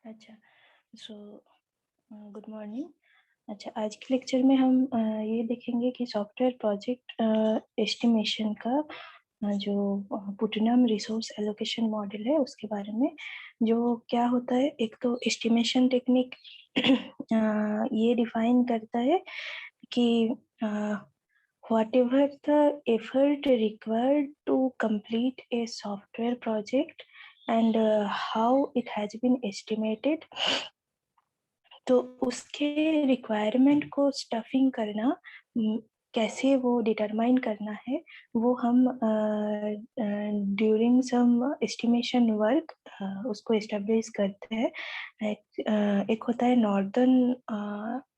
अच्छा, so good morning. अच्छा, आज के लेक्चर में हम ये देखेंगे कि सॉफ्टवेयर प्रोजेक्ट एस्टिमेशन का जो पुटनम रिसोर्स एलोकेशन मॉडल है उसके बारे में। जो क्या होता है, एक तो एस्टिमेशन टेक्निक ये डिफाइन करता है कि whatever the effort required to complete a software project and how it has been estimated, तो उसके रिक्वायरमेंट को स्टफिंग करना, कैसे वो डिटरमाइन करना है, वो हम ड्यूरिंग सम एस्टिमेशन वर्क उसको एस्टेब्लिश करते हैं। एक होता है नॉर्दर्न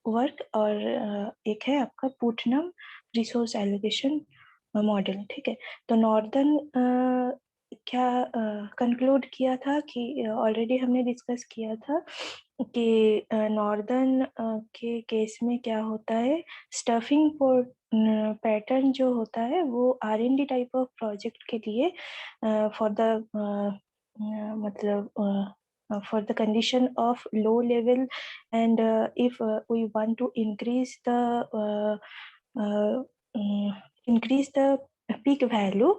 वर्क और एक है आपका पुटनम रिसोर्स एलोकेशन मॉडल। ठीक है, तो नॉर्दर्न क्या कंक्लूड किया था कि ऑलरेडी हमने डिस्कस किया था कि नॉर्दर्न के केस में क्या होता है, स्टफिंग पैटर्न जो होता है वो R&D टाइप ऑफ प्रोजेक्ट के लिए फॉर द मतलब for the condition of low level and if we want to increase the peak value,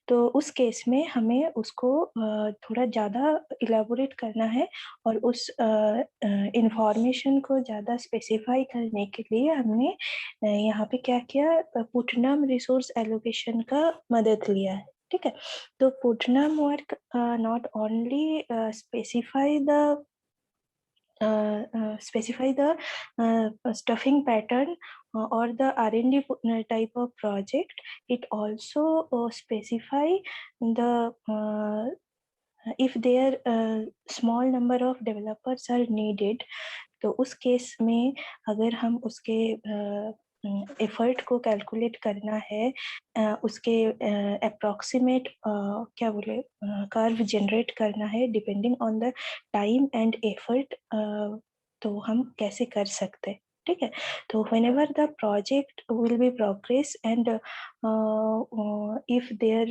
तो उस केस में हमें उसको थोड़ा ज़्यादा इलेबोरेट करना है और उस इंफॉर्मेशन को ज़्यादा स्पेसिफाई करने के लिए हमने यहाँ पे क्या किया, पुटनम रिसोर्स एलोकेशन का मदद लिया है। ठीक है, तो Putnam work not only specify the stuffing pattern or the R&D type of project. It also specify the if there small number of developers are needed, तो उस केस में अगर हम उसके एफर्ट को कैलकुलेट करना है, उसके अप्रोक्सीमेट क्या बोले कर्व जनरेट करना है depending on the time and effort, तो हम कैसे कर सकते हैं। ठीक है, तो whenever the project will be progress and if there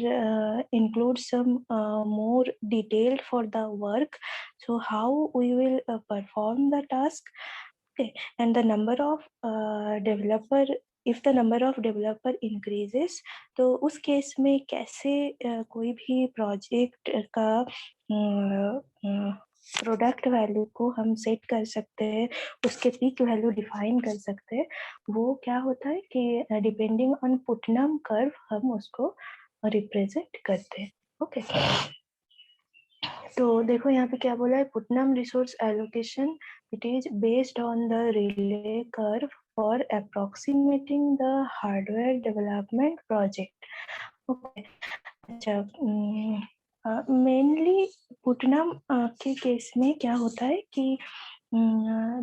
includes some more detailed for the work, so how we will perform the task. Okay, and the number of developer, if the number of developer increases, तो उस case में कैसे कोई भी project का product value को हम set कर सकते हैं, उसके पीक वैल्यू डिफाइन कर सकते हैं। वो क्या होता है कि डिपेंडिंग ऑन पुटनम कर्व हम उसको रिप्रेजेंट करते हैं। ओके, तो देखो यहाँ पे क्या बोला है, Putnam resource allocation, it is based on the relay curve for approximating the hardware development project. Okay, अच्छा, मेनली पुटनम के केस में क्या होता है कि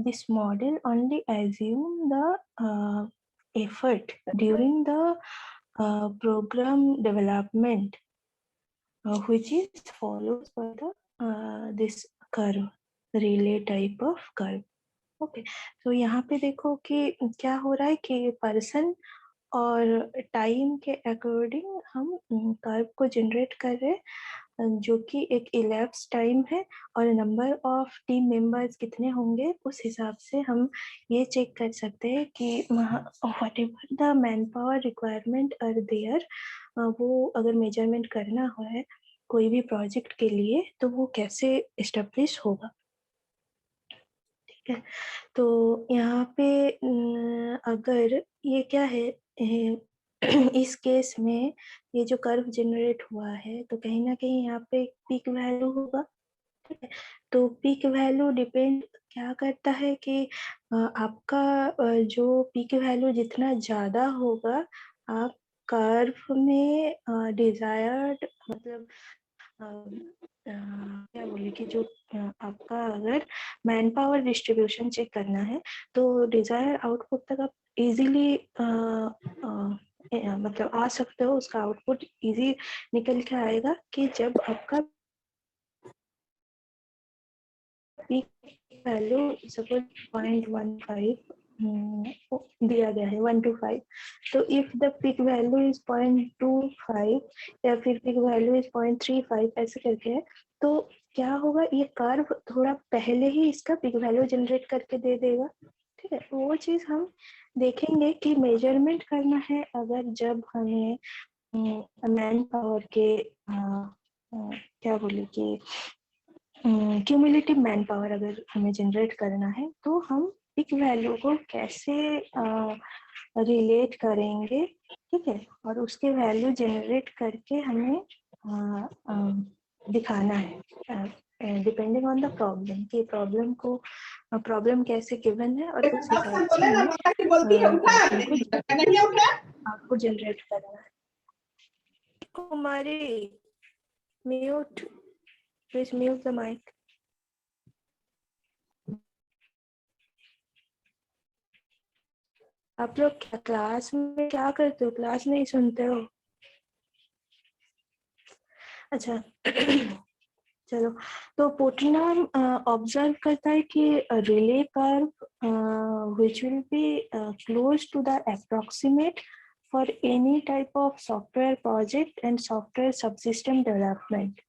this model only assume the effort during the program development, which is follows by the this curve, relay type of curve. Okay, तो यहाँ पे देखो कि क्या हो रहा है कि पर्सन और टाइम के अकॉर्डिंग हम कर्व को जनरेट कर रहे हैं, जो कि एक इलेप्स टाइम है और नंबर ऑफ टीम मेंबर्स कितने होंगे उस हिसाब से हम ये चेक कर सकते हैं कि whatever the man power requirement are there, वो अगर मेजरमेंट करना हो है कोई भी प्रोजेक्ट के लिए तो वो कैसे एस्टेब्लिश होगा। ठीक है, तो यहाँ पे अगर ये क्या है, इस केस में ये जो कर्व जनरेट हुआ है तो कहीं ना कहीं यहाँ पे पीक वैल्यू होगा। ठीक है, तो पीक वैल्यू डिपेंड क्या करता है कि आपका जो पीक वैल्यू जितना ज्यादा होगा, आप कर्व में डिजायर्ड मतलब क्या बोले कि जो आपका अगर मैन पावर डिस्ट्रीब्यूशन चेक करना है तो डिजायर आउटपुट तक आप इजीली मतलब आ सकते हो, उसका आउटपुट इजी निकल के आएगा कि जब आपका पीक वैल्यू सपोज 0.15 दिया गया है 1 to 5, तो if the peak value is 0.25 या फिर पीक वैल्यू इज 0.35 ऐसे करके है, तो क्या होगा, ये कर्व थोड़ा पहले ही इसका पिक वैल्यू जनरेट करके दे देगा। ठीक है, वो चीज हम देखेंगे कि मेजरमेंट करना है अगर जब हमें मैन पावर के क्या बोले कि क्यूमुलेटिव मैन पावर अगर हमें जनरेट करना है तो हम पिक वैल्यू को कैसे रिलेट करेंगे। ठीक है, और उसके वैल्यू जनरेट करके हमें दिखाना है डिपेंडिंग ऑन द प्रॉब्लम कि प्रॉब्लम कैसे गिवन है और उस हिसाब से हमें आउटपुट जनरेट करना है। कुमारी mute, please mute the mic. आप लोग क्लास में क्या करते हो, क्लास नहीं सुनते हो? अच्छा चलो, तो पोटनाम ऑब्जर्व करता है कि relay curve which will be close to the approximate for any type of software project and software subsystem development.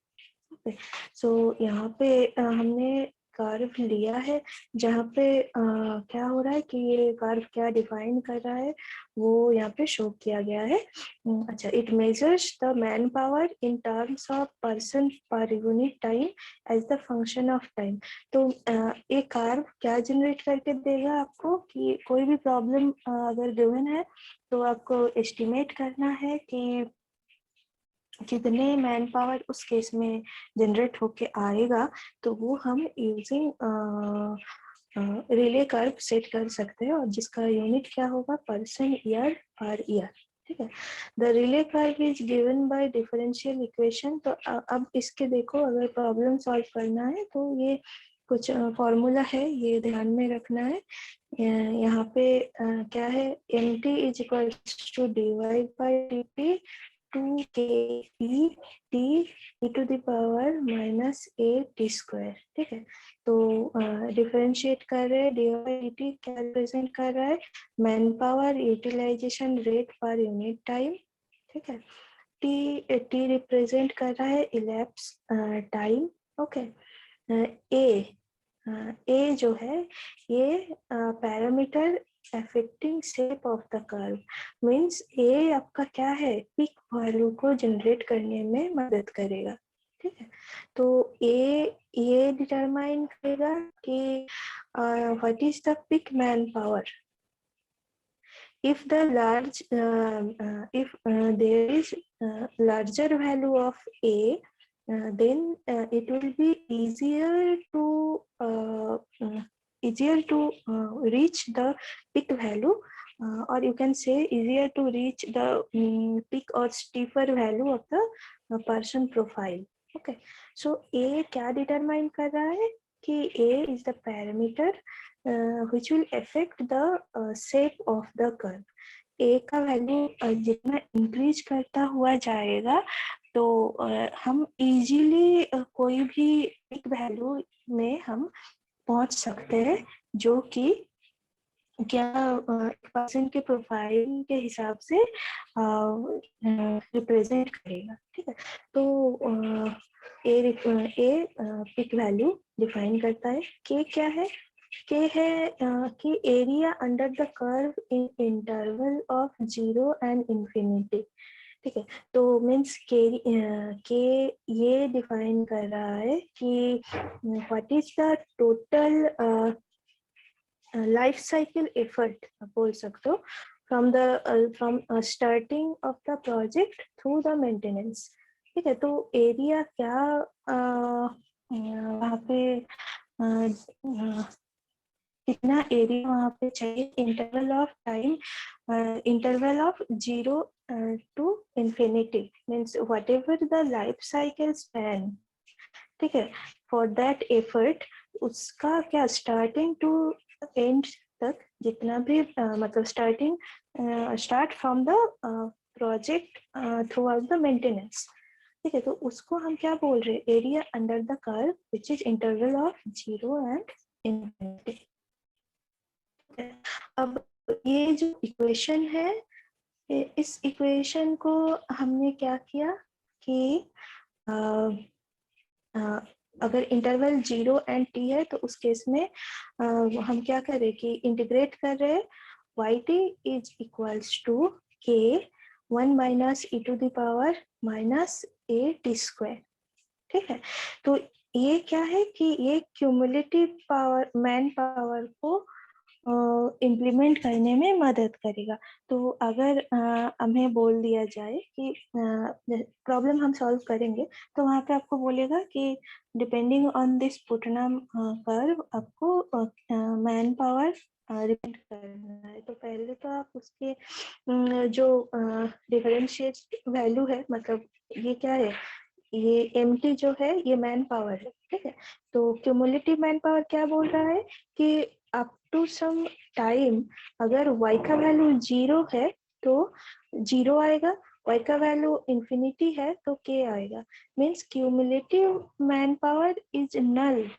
सो यहाँ पे हमने कर्व लिया है जहाँ पे क्या हो रहा है कि ये कर्व क्या डिफाइन कर रहा है वो यहाँ पे शो किया गया है। अच्छा, it measures the man power in terms of person per unit time as the function of time. तो ये कर्व क्या जनरेट करके देगा आपको कि कोई भी प्रॉब्लम अगर गिवन है तो आपको एस्टिमेट करना है कि कितने मैन पावर उस केस में जनरेट होके आएगा, तो वो हम यूजिंग रिले कर्व सेट कर सकते हैं और जिसका यूनिट क्या होगा, पर्सन ईयर पर ईयर। ठीक है, the relay curve is given by differential equation. तो अब इसके देखो, अगर प्रॉब्लम सॉल्व करना है तो ये कुछ फॉर्मूला है, ये ध्यान में रखना है। यहाँ पे क्या है, M T is equal to divide by D T 2k e t e to the power minus a t square। ठीक है, तो डिफरेंशिएट कर रहे हैं, डी क्या रिप्रेजेंट कर रहा है, man power utilization rate per unit time. ठीक है, टी रिप्रेजेंट कर रहा है इलैप्स टाइम। ओके, ए जो है ये parameter affecting shape of the curve means ए आपका क्या है, पिक वैल्यू को जनरेट करने में मदद करेगा। ठीक है, तो ए ये डिटरमाइन करेगा कि what is the peak man power if the large if there is larger value of a then it will be easier to reach the peak value or you can say easier to reach the peak or steeper value of the person profile. Okay, so a क्या determine कर रहा है कि a is the parameter which will affect the shape of the curve. a का value जितना increase करता हुआ जाएगा तो हम इजीली कोई भी एक वैल्यू में हम पहुंच सकते हैं जो कि क्या पर्सन के प्रोफाइल के हिसाब से रिप्रेजेंट करेगा। ठीक है, तो ए पिक वैल्यू डिफाइन करता है। के क्या है, के है कि area under the curve in interval of 0 and infinity. ठीक है, तो मीन्स के ये डिफाइन कर रहा है कि what is the total life cycle effort बोल सकते हो from starting of the project through the maintenance. ठीक है, तो एरिया क्या वहाँ पे कितना एरिया वहाँ पे चाहिए, interval of time, interval of 0 to infinity means whatever the life cycle span. ठीक है, फॉर दैट एफर्ट उसका क्या स्टार्टिंग टू एंड तक जितना भी मतलब start from the project through out the maintenance. ठीक है, तो उसको हम क्या बोल रहे हैं, area under the curve which is interval of 0 and infinity. अब ये जो इक्वेशन है, इस इक्वेशन को हमने क्या किया कि अगर इंटरवल 0 एंड t है तो उस केस में हम क्या करें कि इंटीग्रेट कर रहे हैं yt is equals to k 1 minus e to the power minus a t square. ठीक है, तो ये क्या है कि ये क्यूमुलेटिव पावर मैन पावर को इम्प्लीमेंट करने में मदद करेगा। तो अगर हमें बोल दिया जाए कि प्रॉब्लम हम सॉल्व करेंगे तो वहाँ पे आपको बोलेगा कि depending on this Putnam curve आपको मैन पावर रिपेंड करना है। तो पहले तो आप उसके जो डिफरेंशिएट वैल्यू है, मतलब ये क्या है, ये mt जो है ये मैन पावर है। ठीक है, तो क्यूमुलेटिव मैन पावर क्या बोल रहा है कि अप टू सम टाइम अगर y का वैल्यू 0 है तो 0 आएगा, y का वैल्यू इंफिनिटी है तो k आएगा। Means cumulative man power is null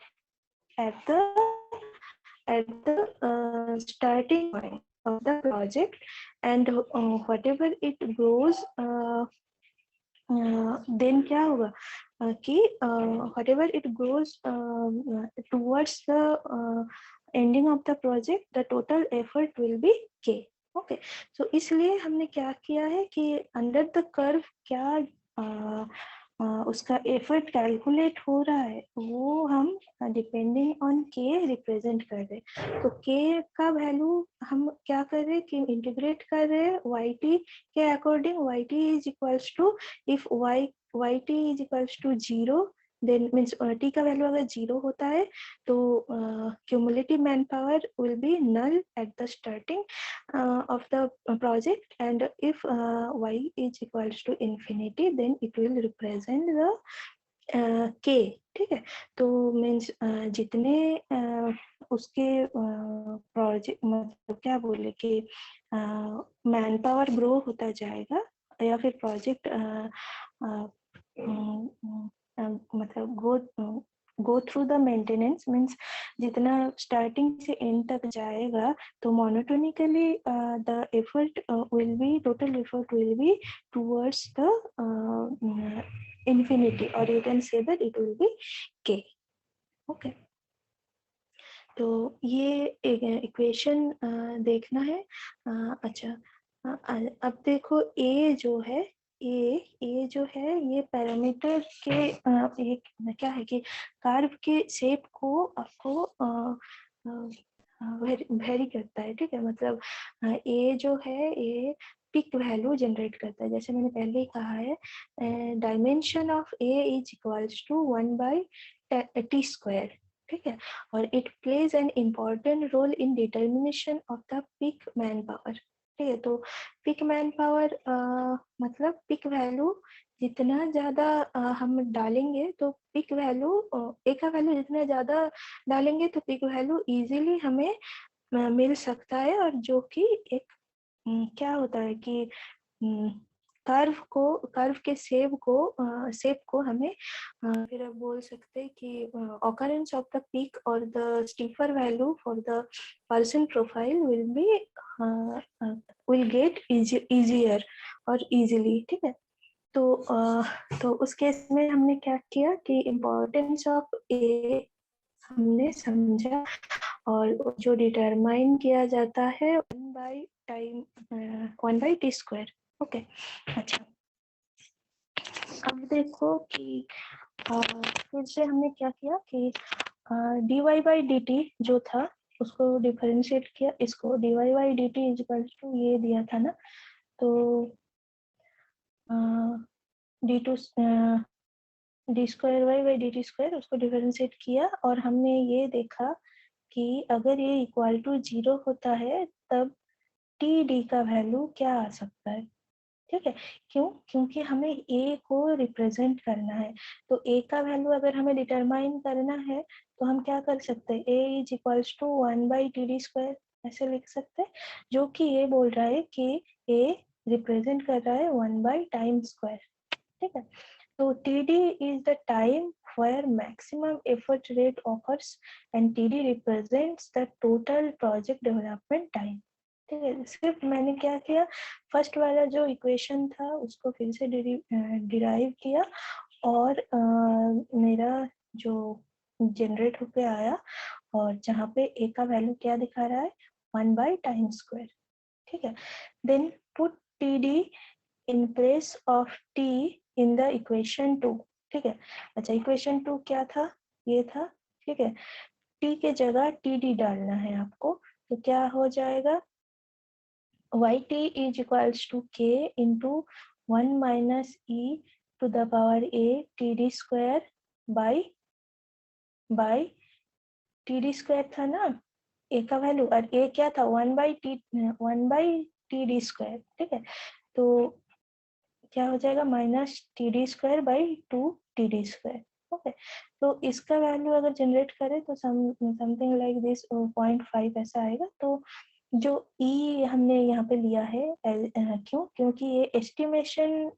at the starting point of the project, and whatever it grows then क्या होगा कि whatever it goes towards the ending of the project, the total effort will be k. Okay, so इसलिए हमने क्या किया है कि under the curve क्या उसका एफर्ट कैलकुलेट हो रहा है वो हम डिपेंडिंग ऑन के रिप्रेजेंट कर रहे हैं। तो के का वैल्यू हम क्या कर रहे हैं कि इंटीग्रेट कर रहे हैं वाई टी के according. Y T is equals to if Y T is equals to 0 then means T का वैल्यू अगर 0 होता है तो cumulative man power will be null at the starting of the project, and if y is equals to infinity then it will represent the k। ठीक है, तो means जितने उसके प्रोजेक्ट मतलब क्या बोले कि मैन पावर ग्रो होता जाएगा या फिर प्रोजेक्ट मतलब go through the maintenance, means जितना स्टार्टिंग से एंड तक जाएगा तो monotonically the effort will be total effort will be towards the infinity, or you can say that it will be k। Okay, तो ये इक्वेशन देखना है। अच्छा, अब देखो a जो है a जो है ये पैरामीटर के एक क्या है कि कर्व के शेप को आपको वेरी करता है। ठीक है, मतलब a जो है ये पिक वैल्यू जनरेट करता है, जैसे मैंने पहले ही कहा है dimension of a is equals to 1 by t square. ठीक है, और it plays an important role in determination of the peak man power. ठीक है, तो पिक मैन पावर मतलब पिक वैल्यू जितना ज्यादा हम डालेंगे तो पिक वैल्यू एक का वैल्यू जितना ज्यादा डालेंगे तो पिक वैल्यू इजीली हमें मिल सकता है, और जो कि एक क्या होता है कि कर्व के शेप को हमें फिर आप बोल सकते हैं कि occurrence of the peak or the steeper value for the person profile will get easier और easily। ठीक है, तो उस केस में हमने क्या किया कि इम्पोर्टेंस ऑफ ए हमने समझा, और जो डिटरमाइन किया जाता है 1 बाई टी स्क्वायर। ओके, अच्छा, अब देखो कि फिर से हमने क्या किया कि dy बाई डी टी जो था उसको डिफरेंशिएट किया, इसको dy by D T is equal to ये दिया था ना, तो D two D square Y by D T square उसको डिफरेंशिएट किया, और हमने ये देखा कि अगर ये इक्वल टू 0 होता है तब टी डी का वैल्यू क्या आ सकता है। ठीक है, क्योंकि हमें a को रिप्रेजेंट करना है, तो a का वैल्यू अगर हमें डिटरमाइन करना है तो हम क्या कर सकते हैं, a is equals to 1 by T D square ऐसे लिख सकते हैं, जो कि ये बोल रहा है कि a रिप्रेजेंट कर रहा है 1 बाई टाइम स्क्वायर। ठीक है, तो td is the time where maximum effort rate occurs and td represents the total project development time। ठीक है, सिर्फ मैंने क्या किया, फर्स्ट वाला जो इक्वेशन था उसको फिर से डिराइव किया और मेरा जो जनरेट होके आया और जहाँ पे ए का वैल्यू क्या दिखा रहा है 1/टाइम स्क्वायर, ठीक है। Then put T D in place of T in the equation 2, ठीक है। अच्छा, इक्वेशन 2 क्या था, ये था, ठीक है। टी के जगह टी डी डालना है आपको, तो क्या हो जाएगा, yt is equals to k into 1 minus e to the power a td square by td square था ना a का वैल्यू, और a क्या था 1/td स्क्वायर, ठीक है। तो क्या हो जाएगा -td² by 2td²। ओके, तो इसका वैल्यू अगर जनरेट करें तो समथिंग लाइक दिस 0.5 ऐसा आएगा। तो जो ई हमने यहाँ पे लिया है क्यों, क्योंकि ये एस्टिमेशन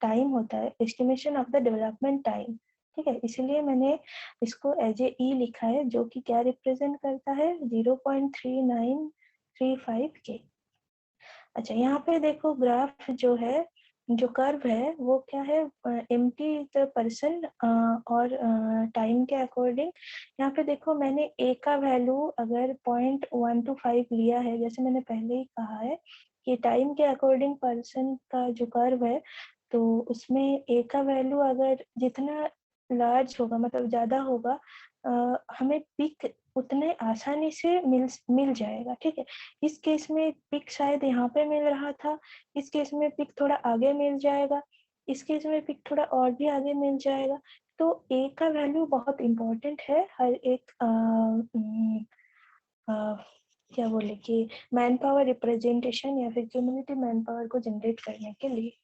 टाइम होता है, estimation of the development time, ठीक है। इसलिए मैंने इसको एज ए ई लिखा है, जो कि क्या रिप्रेजेंट करता है 0.3935 के। अच्छा, यहाँ पे देखो ग्राफ जो है, जो कर्व है वो क्या है, एम्प्टी द पर्सन और टाइम के अकॉर्डिंग। यहाँ पे देखो मैंने ए का वैल्यू अगर 0.125 लिया है, जैसे मैंने पहले ही कहा है कि टाइम के अकॉर्डिंग पर्सन का जो कर्व है, तो उसमें ए का वैल्यू अगर जितना लार्ज होगा, मतलब ज्यादा होगा, हमें पिक उतने आसानी से मिल जाएगा, ठीक है। इस केस में पिक शायद यहाँ पे मिल रहा था, इस केस में पिक थोड़ा आगे मिल जाएगा, इस केस में पिक थोड़ा और भी आगे मिल जाएगा। तो ए का वैल्यू बहुत इम्पोर्टेंट है हर एक क्या बोले कि मैन पावर रिप्रेजेंटेशन या फिर क्यूमुलेटिव मैन पावर को जनरेट करने के लिए।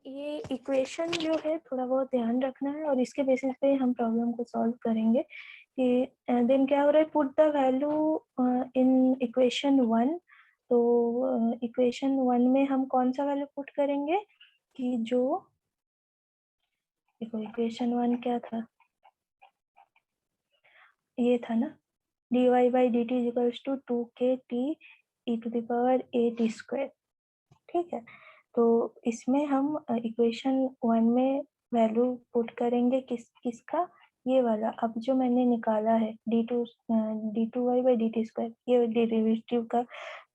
ये इक्वेशन जो है थोड़ा बहुत ध्यान रखना है, और इसके बेसिस पे हम प्रॉब्लम को सॉल्व करेंगे कि देन क्या हो रहा है, put the value in equation 1। तो इक्वेशन 1 में हम कौन सा वैल्यू पुट करेंगे कि जो, देखो इक्वेशन 1 क्या था, ये था ना dy by dt is equals to 2kt e to the power a t square, ठीक है। तो इसमें हम इक्वेशन 1 में वैल्यू पुट करेंगे किसका, ये वाला अब जो मैंने निकाला है d2y/dt², ये डेरिवेटिव का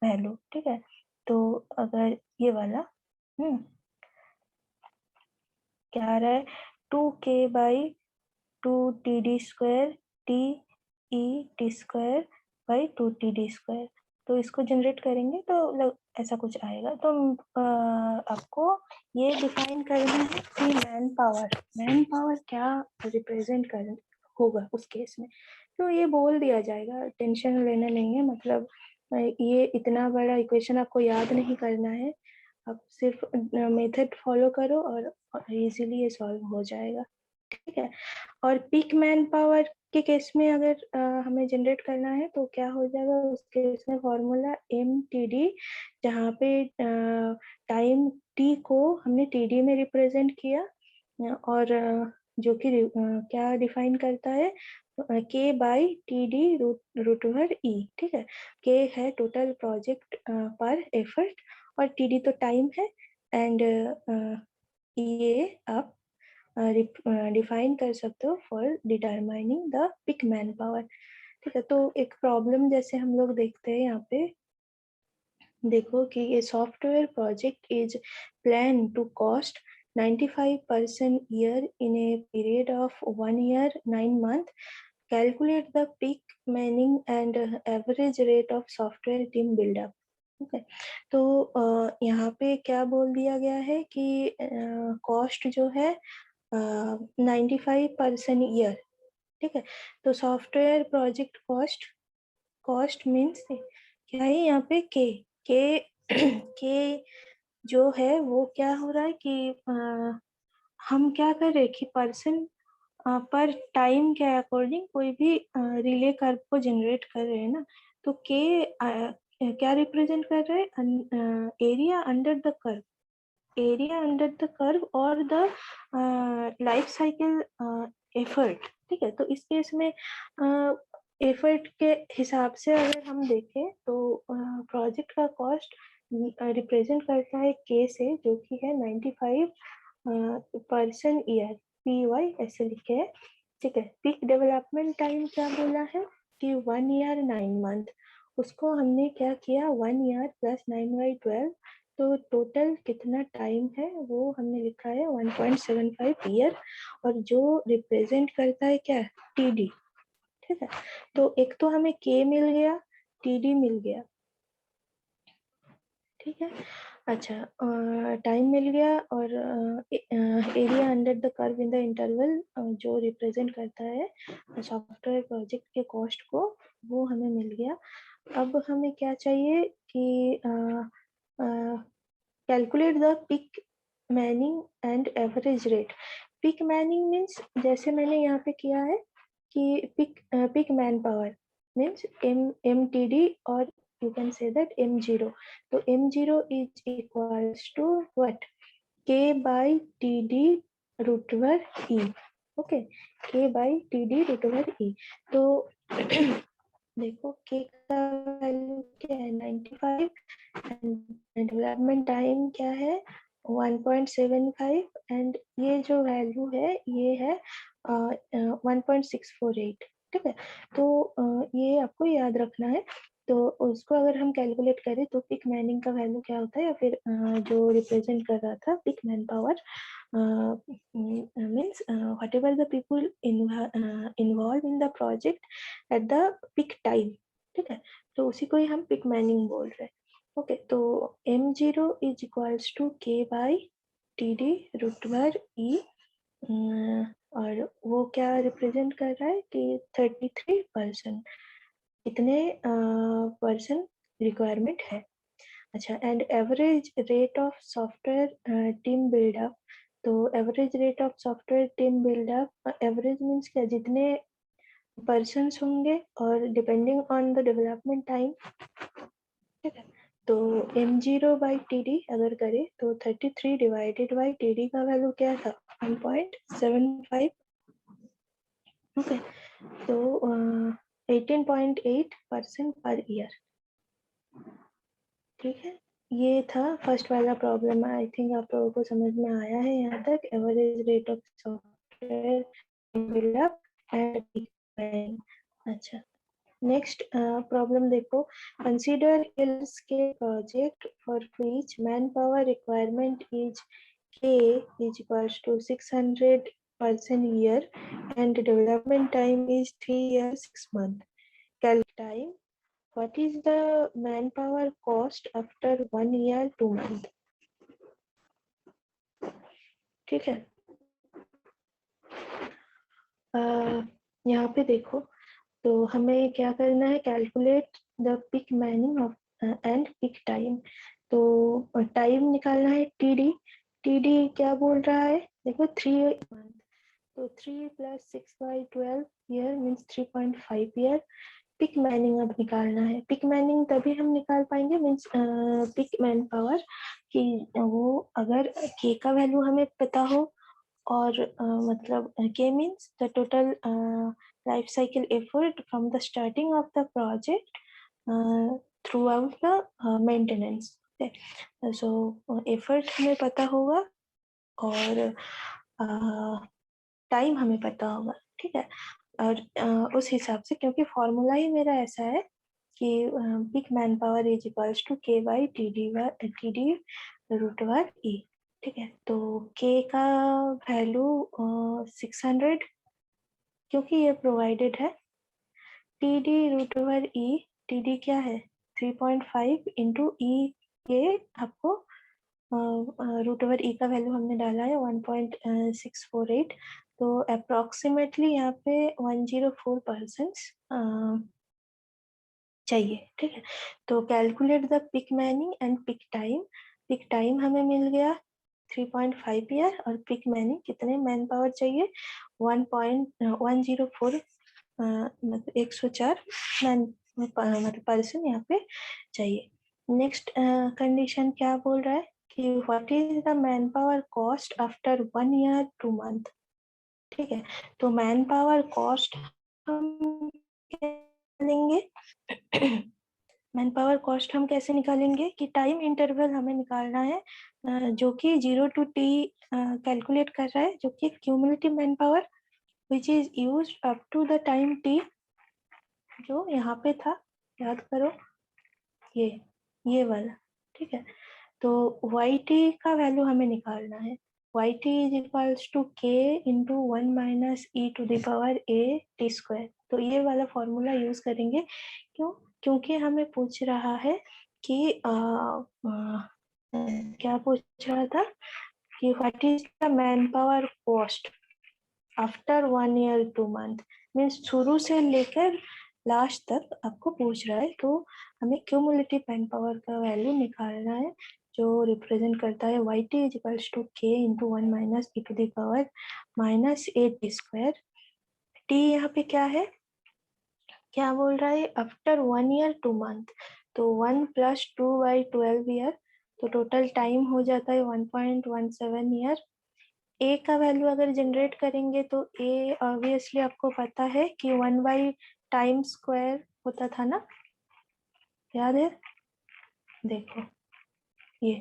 वैल्यू, ठीक है। तो अगर ये वाला क्या आ रहा है 2k/2td² t e t² by 2td², तो इसको जनरेट करेंगे तो ऐसा कुछ आएगा। तो आपको ये डिफाइन करना है कि मैन पावर क्या रिप्रेजेंट कर होगा उस केस में। तो ये बोल दिया जाएगा, टेंशन लेना नहीं है, मतलब ये इतना बड़ा इक्वेशन आपको याद नहीं करना है, आप सिर्फ मेथड फॉलो करो और इजीली ये सॉल्व हो जाएगा, ठीक है। और पीक मैन पावर के केस में अगर हमें जनरेट करना है तो क्या हो जाएगा, उस केस में फॉर्मूला MTD, जहाँ पे टाइम T को हमने TD में रिप्रेजेंट किया, और जो कि क्या डिफाइन करता है K/TD √E, ठीक है। K है टोटल प्रोजेक्ट पर एफर्ट और TD तो टाइम है, एंड ये आप डिफाइन कर सकते हो for determining the peak man power, ठीक है। तो एक प्रॉब्लम जैसे हम लोग देखते हैं यहाँ पे, देखो कि ये software project is plan to cost 95% year in a period of 1 year 9 month, calculate the peak manning and average rate of software team buildup, ठीक है। तो यहाँ पे क्या बोल दिया गया है कि कॉस्ट जो है 95% ईयर, ठीक है। तो सॉफ्टवेयर प्रोजेक्ट कॉस्ट मीन्स क्या है यहाँ पे के के जो है वो क्या हो रहा है कि हम क्या कर रहे हैं कि पर्सन पर टाइम के अकॉर्डिंग कोई भी रिले कर्व को जनरेट कर रहे हैं ना, तो के क्या रिप्रेजेंट कर रहे हैं, area under the curve, area under the curve और द लाइफ साइकिल एफर्ट, ठीक है। तो इस केस में एफर्ट के हिसाब से अगर हम देखें तो प्रोजेक्ट का कॉस्ट रिप्रेजेंट करता है के से, जो कि है 95 पर्सन ईयर PY ऐसे लिखे है, ठीक है। पीक डेवलपमेंट टाइम क्या बोला है कि 1 ईयर 9 मंथ, उसको हमने क्या किया 1 ईयर प्लस 9/12, तो टोटल कितना टाइम है वो हमने लिखा है 1.75 ईयर, और जो रिप्रेजेंट करता है क्या TD, ठीक है। तो एक तो हमें K मिल गया, TD मिल गया, ठीक है। अच्छा, टाइम मिल गया, और area under the curve in the interval जो रिप्रेजेंट करता है सॉफ्टवेयर प्रोजेक्ट के कॉस्ट को, वो हमें मिल गया। अब हमें क्या चाहिए कि calculate the peak manning and average rate. Peak manning means जैसे मैंने यहाँ पे किया है कि peak man power means MTD, और you can say that M0. So M0 is equals to what? K by TD root over E. Okay, K by TD root over E. तो देखो K का वैल्यू क्या है 95, and development time क्या है 1.75, and ये जो वैल्यू है ये है 1.648, ठीक है। तो ये आपको याद रखना है। तो उसको अगर हम कैलकुलेट करें तो पिक मैनिंग का वैल्यू क्या होता है, या फिर जो रिप्रेजेंट कर रहा था peak man power means whatever the people involved in the project at the peak time, ठीक है। तो उसी को ही हम पिक मैनिंग बोल रहे हैं। ओके, तो M0 is equals to K by TD root over E, और वो क्या रिप्रेजेंट कर रहा है कि 33% इतने पर्सन रिक्वायरमेंट है। अच्छा, and average rate of software team buildup, तो average rate of software team buildup, average means क्या, जितने पर्सन्स होंगे और depending on the development time, ठीक है। तो M0 बाई TD अगर करें तो 33 डिवाइडेड बाई TD का वैल्यू क्या था 1.75, ओके। तो 18.8% पर ईयर, ठीक है। ये था फर्स्ट वाला प्रॉब्लम। आई थिंक आप लोगों को समझ में आया है यहाँ तक, average rate of software buildup end. अच्छा, नेक्स्ट प्रॉब्लम देखो, कंसीडर के project for which man power requirement is K is equals to 600% year and development time is 3 years 6 months. Calculate time. What is the manpower cost after 1 year 2 month? ठीक है। यहाँ पे देखो, तो हमें क्या करना है, calculate the peak manning of and peak time. तो टाइम निकालना है TD। TD क्या बोल रहा है, देखो 3 मंथ, तो 3 + 6/12 year means 3.5 year. Peak manning अब निकालना है। पिक मैनिंग तभी हम निकाल पाएंगे मीन्स पिक मैन पावर कि वो अगर K का वैल्यू हमें पता हो, और मतलब K means the total life cycle effort from the starting of the project through out the maintenance. So effort हमें पता होगा, और टाइम हमें पता होगा, ठीक है। और उस हिसाब से, क्योंकि फॉर्मूला ही मेरा ऐसा है कि peak man power is equals to K by TD root over E, ठीक है। तो K का वैल्यू 600, क्योंकि ये प्रोवाइडेड है। TD root over E, TD क्या है 3.5 इंटू E, ये आपको रूट ओवर E का वैल्यू हमने डाला है 1.648, तो अप्रोक्सीमेटली यहाँ पे 104% चाहिए, ठीक है। तो calculate the peak manning and peak time. Peak time हमें मिल गया 3.5 ईयर, और पिक मैनिंग कितने मैन पावर चाहिए 1.104, मतलब 104 मैन मतलब पर्सन यहाँ पे चाहिए। नेक्स्ट कंडीशन क्या बोल रहा है कि what is the man power cost after 1 year 2 month, ठीक है। तो मैन पावर कॉस्ट हम क्या लेंगे मैन पावर कॉस्ट हम कैसे निकालेंगे कि टाइम इंटरवल हमें निकालना है जो कि 0 to t कैलकुलेट कर रहा है, जो कि cumulative man power which is use up to the time t, जो यहाँ पे था, याद करो, ये वाला, ठीक है। तो yt का वैल्यू हमें निकालना है, yt is equals to k into 1 minus e to the power a t square. तो ये वाला फॉर्मूला यूज करेंगे, क्योंकि हमें पूछ रहा है कि क्या पूछ रहा था कि what is the man power cost after 1 year 2 month, means शुरू से लेकर लास्ट तक आपको पूछ रहा है। तो हमें क्यूमुलेटिव मैन पावर का वैल्यू निकालना है, जो रिप्रेजेंट करता है yt is equals to k into 1 minus e to the power minus a t square. t यहाँ पे क्या है, क्या बोल रहा है, आफ्टर 1 year 2 month, तो 1 प्लस 2 बाई 12 ईयर, तो टोटल टाइम हो जाता है 1.17 ईयर। ए का वैल्यू अगर जनरेट करेंगे तो ए ऑब्वियसली आपको पता है कि 1 बाई टाइम स्क्वायर होता था ना, याद है, देखो ये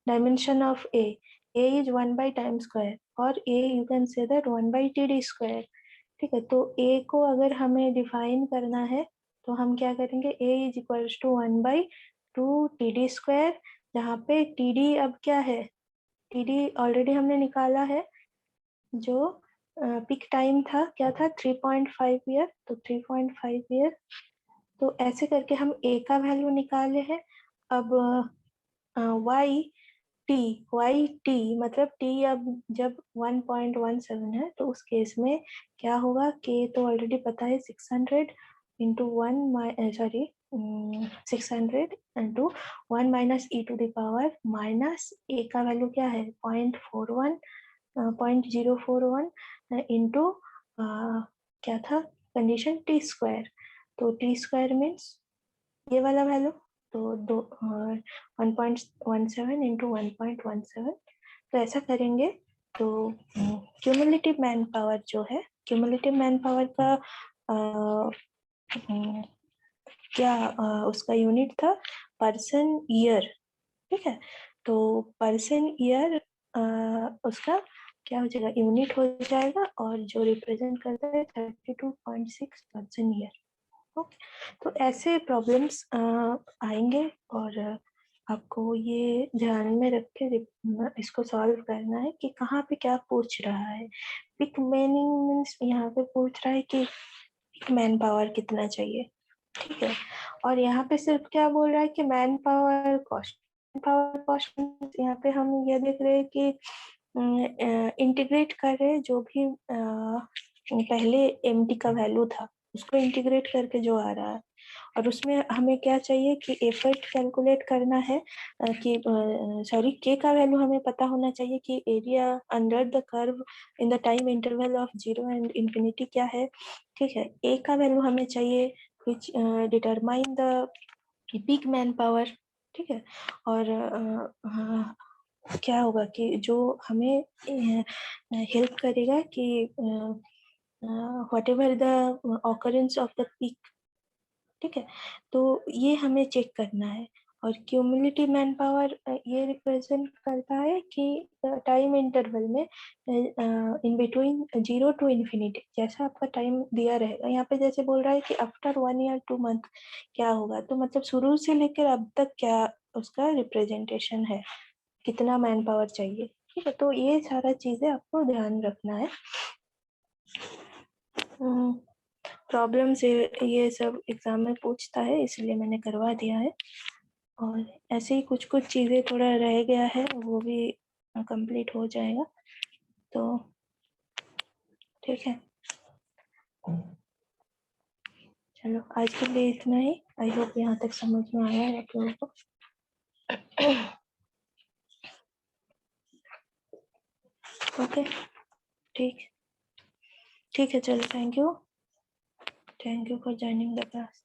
dimension of a is 1 by time square, और a you can say that 1 by T D square, ठीक है। तो ए को अगर हमें डिफाइन करना है तो हम क्या करेंगे, a is equals to 1 by 2 t D square, जहाँ पे टी डी अब क्या है, टी डी ऑलरेडी हमने निकाला है, जो पिक टाइम था क्या था 3.5 ईयर, तो 3.5 ईयर। तो ऐसे करके हम ए का वैल्यू निकाले हैं। अब वाई टी मतलब टी अब जब 1.17 है, तो उस केस में क्या होगा, के तो ऑलरेडी पता है 600 into 1 sorry 600 into 1 minus e to the power minus a का वैल्यू क्या है 0.41 इंटू क्या था कंडीशन टी स्क्वायर, तो टी स्क्वायर मीन्स ये वाला वैल्यू, तो 1.17 इंटू 1.17, तो ऐसा करेंगे तो क्यूमुलेटिव मैन पावर जो है, क्यूमुलेटिव मैन पावर का क्या उसका यूनिट था पर्सन ईयर, ठीक है। तो पर्सन ईयर उसका क्या हो जाएगा, यूनिट हो जाएगा, और जो रिप्रेजेंट करता है 32.6 पर्सन ईयर। ओके, तो ऐसे प्रॉब्लम्स आएंगे, और आपको ये ध्यान में रख के इसको सॉल्व करना है कि कहाँ पे क्या पूछ रहा है। पिक मैनिंग मीन्स यहाँ पे पूछ रहा है कि पिक मैन पावर कितना चाहिए, ठीक है। और यहाँ पे सिर्फ क्या बोल रहा है कि मैन पावर कॉस्ट, यहाँ पे हम ये देख रहे हैं कि इंटीग्रेट कर रहे हैं जो भी पहले एमटी का वैल्यू था उसको इंटीग्रेट करके जो आ रहा है, और उसमें हमें क्या चाहिए कि एफर्ट कैलकुलेट करना है कि सॉरी के का वैल्यू हमें पता होना चाहिए कि area under the curve in the time interval of 0 and infinity क्या है, ठीक है। ए का वैल्यू हमें चाहिए विच determine the peak man power, ठीक है। और क्या होगा कि जो हमें हेल्प करेगा कि whatever the occurrence of the peak, ठीक है। तो ये हमें चेक करना है, और क्यूमुलेटिव मैन पावर ये रिप्रेजेंट करता है कि टाइम इंटरवल में इन बिटवीन 0 टू इन्फिनिटी, जैसा आपका टाइम दिया रहेगा, यहाँ पे जैसे बोल रहा है कि आफ्टर 1 year 2 month क्या होगा, तो मतलब शुरू से लेकर अब तक क्या उसका रिप्रेजेंटेशन है, कितना मैन पावर चाहिए, ठीक है। तो ये सारा चीजें आपको ध्यान रखना है। प्रॉब्लम से ये सब एग्जाम में पूछता है, इसलिए मैंने करवा दिया है, और ऐसे ही कुछ कुछ चीजें थोड़ा रह गया है, वो भी कंप्लीट हो जाएगा, तो ठीक है। चलो आज के लिए इतना ही, आई होप यहाँ तक समझ में आया है आप लोगों को। ओके, ठीक ठीक है, चलो, thank you for joining the class.